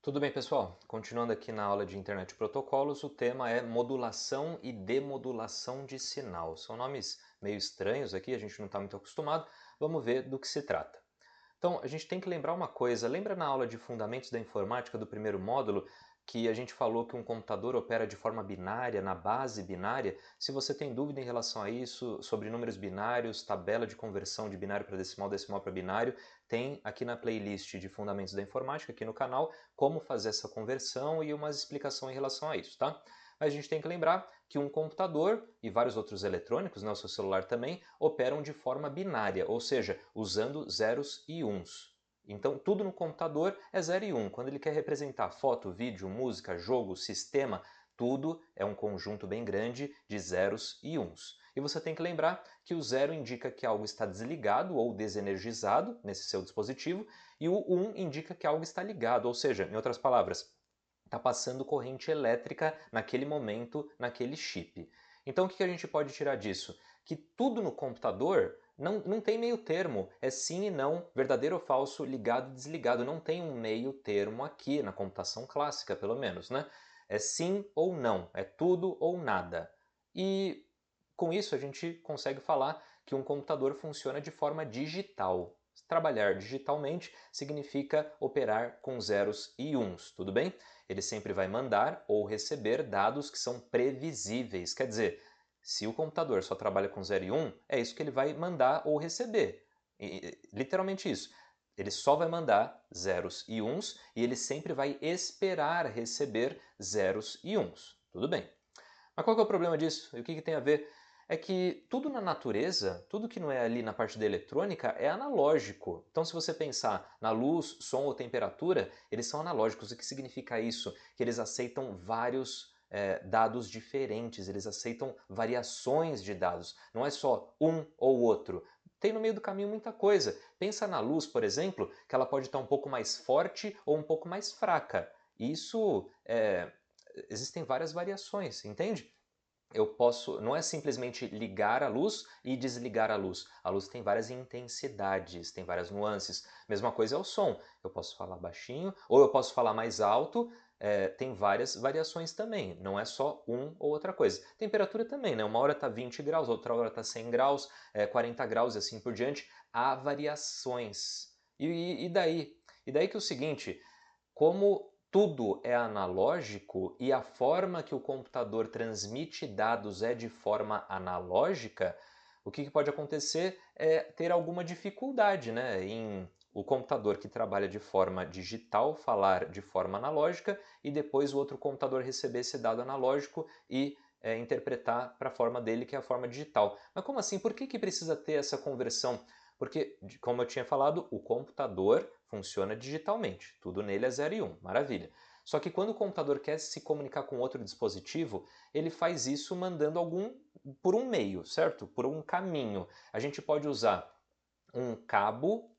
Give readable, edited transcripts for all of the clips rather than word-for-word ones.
Tudo bem, pessoal? Continuando aqui na aula de Internet e Protocolos, o tema é modulação e demodulação de sinal. São nomes meio estranhos aqui, a gente não está muito acostumado. Vamos ver do que se trata. Então, a gente tem que lembrar uma coisa. Lembra na aula de Fundamentos da Informática do primeiro módulo que a gente falou que um computador opera de forma binária, na base binária? Se você tem dúvida em relação a isso, sobre números binários, tabela de conversão de binário para decimal, decimal para binário, tem aqui na playlist de Fundamentos da Informática, aqui no canal, como fazer essa conversão e uma explicação em relação a isso, tá? Mas a gente tem que lembrar que um computador e vários outros eletrônicos, né, o seu celular também, operam de forma binária, ou seja, usando zeros e uns. Então, tudo no computador é 0 e 1. Quando ele quer representar foto, vídeo, música, jogo, sistema, tudo é um conjunto bem grande de zeros e uns. E você tem que lembrar que o zero indica que algo está desligado ou desenergizado nesse seu dispositivo, e o 1 indica que algo está ligado, ou seja, em outras palavras, está passando corrente elétrica naquele momento, naquele chip. Então o que a gente pode tirar disso? Que tudo no computador não tem meio termo, é sim e não, verdadeiro ou falso, ligado e desligado. Não tem um meio termo aqui, na computação clássica pelo menos, né? É sim ou não, é tudo ou nada. E com isso a gente consegue falar que um computador funciona de forma digital. Trabalhar digitalmente significa operar com zeros e uns, tudo bem? Ele sempre vai mandar ou receber dados que são previsíveis. Quer dizer, se o computador só trabalha com 0 e 1, é isso que ele vai mandar ou receber. Literalmente isso. Ele só vai mandar zeros e uns e ele sempre vai esperar receber zeros e uns. Tudo bem. Mas qual que é o problema disso? E o que tem a ver? É que tudo na natureza, tudo que não é ali na parte da eletrônica é analógico. Então, se você pensar na luz, som ou temperatura, eles são analógicos. O que significa isso? Que eles aceitam vários dados diferentes, eles aceitam variações de dados. Não é só um ou outro. Tem no meio do caminho muita coisa. Pensa na luz, por exemplo, que ela pode estar um pouco mais forte ou um pouco mais fraca. Isso existem várias variações, entende? Eu posso, não é simplesmente ligar a luz e desligar a luz. A luz tem várias intensidades, tem várias nuances. Mesma coisa é o som. Eu posso falar baixinho ou eu posso falar mais alto. Tem várias variações também. Não é só um ou outra coisa. Temperatura também, né? Uma hora está 20 graus, outra hora está 100 graus, 40 graus e assim por diante. Há variações. E daí? E daí que é o seguinte, como tudo é analógico e a forma que o computador transmite dados é de forma analógica, o que pode acontecer é ter alguma dificuldade, né, em o computador que trabalha de forma digital falar de forma analógica e depois o outro computador receber esse dado analógico e interpretar para a forma dele, que é a forma digital. Mas como assim? Por que precisa ter essa conversão? Porque, como eu tinha falado, o computador funciona digitalmente. Tudo nele é 0 e 1, maravilha. Só que quando o computador quer se comunicar com outro dispositivo, ele faz isso mandando por um meio, certo? Por um caminho. A gente pode usar um cabo,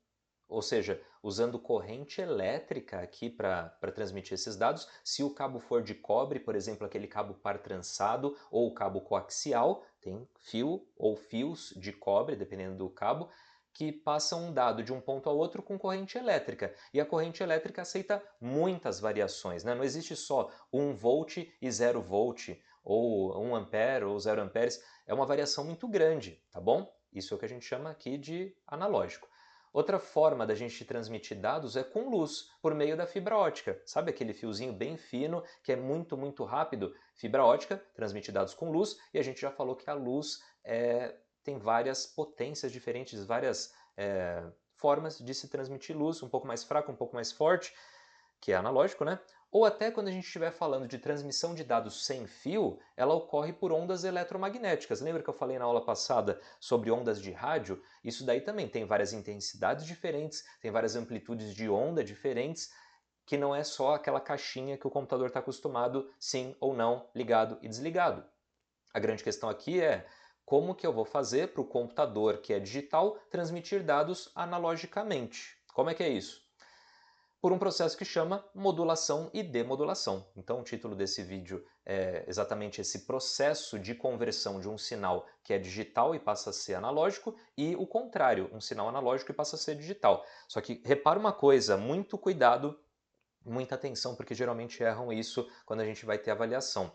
ou seja, usando corrente elétrica aqui para transmitir esses dados. Se o cabo for de cobre, por exemplo, aquele cabo par trançado ou cabo coaxial, tem fio ou fios de cobre, dependendo do cabo, que passam um dado de um ponto ao outro com corrente elétrica. E a corrente elétrica aceita muitas variações, né? Não existe só 1 volt e 0 volt, ou 1 ampere ou 0 amperes. É uma variação muito grande, tá bom? Isso é o que a gente chama aqui de analógico. Outra forma da gente transmitir dados é com luz, por meio da fibra ótica. Sabe aquele fiozinho bem fino que é muito, muito rápido? Fibra ótica transmite dados com luz e a gente já falou que a luz tem várias potências diferentes, várias formas de se transmitir luz, um pouco mais fraca, um pouco mais forte, que é analógico, né? Ou até quando a gente estiver falando de transmissão de dados sem fio, ela ocorre por ondas eletromagnéticas. Lembra que eu falei na aula passada sobre ondas de rádio? Isso daí também tem várias intensidades diferentes, tem várias amplitudes de onda diferentes, que não é só aquela caixinha que o computador está acostumado, sim ou não, ligado e desligado. A grande questão aqui é como que eu vou fazer para o computador, que é digital, transmitir dados analogicamente. Como é que é isso? Por um processo que chama modulação e demodulação. Então o título desse vídeo é exatamente esse processo de conversão de um sinal que é digital e passa a ser analógico e o contrário, um sinal analógico e passa a ser digital. Só que repara uma coisa, muito cuidado Muita atenção, porque geralmente erram isso quando a gente vai ter avaliação.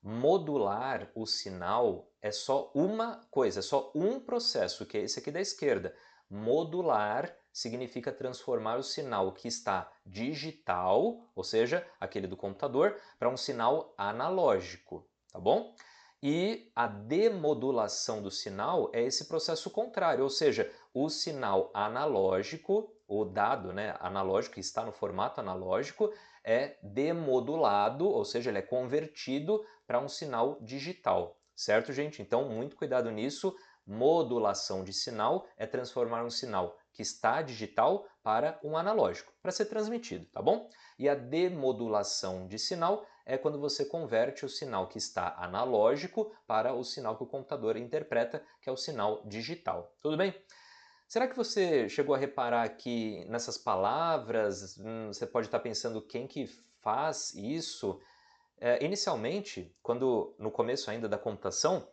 Modular o sinal é só uma coisa, é só um processo, que é esse aqui da esquerda. Modular significa transformar o sinal que está digital, ou seja, aquele do computador, para um sinal analógico, tá bom? E a demodulação do sinal é esse processo contrário, ou seja, o sinal analógico, o dado, né, analógico que está no formato analógico, é demodulado, ou seja, ele é convertido para um sinal digital, certo, gente? Então, muito cuidado nisso. Modulação de sinal é transformar um sinal que está digital para um analógico, para ser transmitido, tá bom? E a demodulação de sinal é quando você converte o sinal que está analógico para o sinal que o computador interpreta, que é o sinal digital. Tudo bem? Será que você chegou a reparar aqui nessas palavras? Você pode estar pensando quem que faz isso? Inicialmente, quando no começo ainda da computação,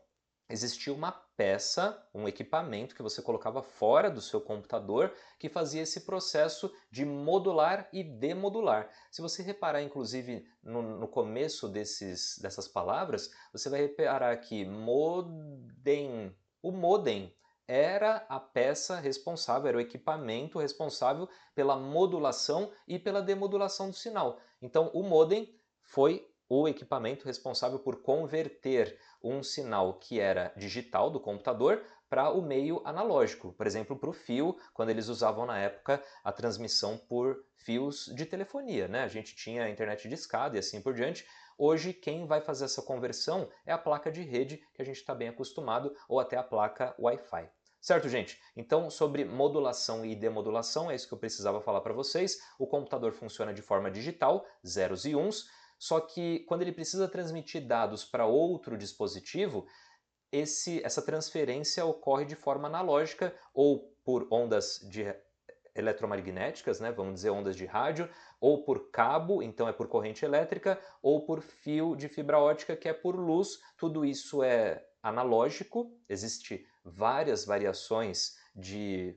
existia uma peça, um equipamento que você colocava fora do seu computador que fazia esse processo de modular e demodular. Se você reparar, inclusive, no começo dessas palavras, você vai reparar que modem, o modem era a peça responsável, era o equipamento responsável pela modulação e pela demodulação do sinal. Então, o modem foi o equipamento responsável por converter um sinal que era digital do computador para o meio analógico, por exemplo, para o fio, quando eles usavam na época a transmissão por fios de telefonia, né? A gente tinha a internet de escada e assim por diante. Hoje, quem vai fazer essa conversão é a placa de rede, que a gente está bem acostumado, ou até a placa Wi-Fi. Certo, gente? Então, sobre modulação e demodulação, é isso que eu precisava falar para vocês. O computador funciona de forma digital, zeros e uns, só que quando ele precisa transmitir dados para outro dispositivo, essa transferência ocorre de forma analógica ou por ondas eletromagnéticas, né, vamos dizer ondas de rádio, ou por cabo, então é por corrente elétrica, ou por fio de fibra ótica, que é por luz. Tudo isso é analógico, existe várias variações de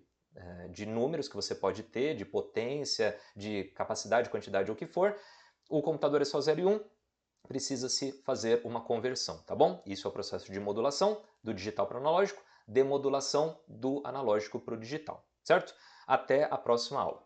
números que você pode ter, de potência, de capacidade, quantidade, ou o que for. O computador é só 0 e 1, precisa-se fazer uma conversão, tá bom? Isso é o processo de modulação do digital para o analógico, demodulação do analógico para o digital, certo? Até a próxima aula.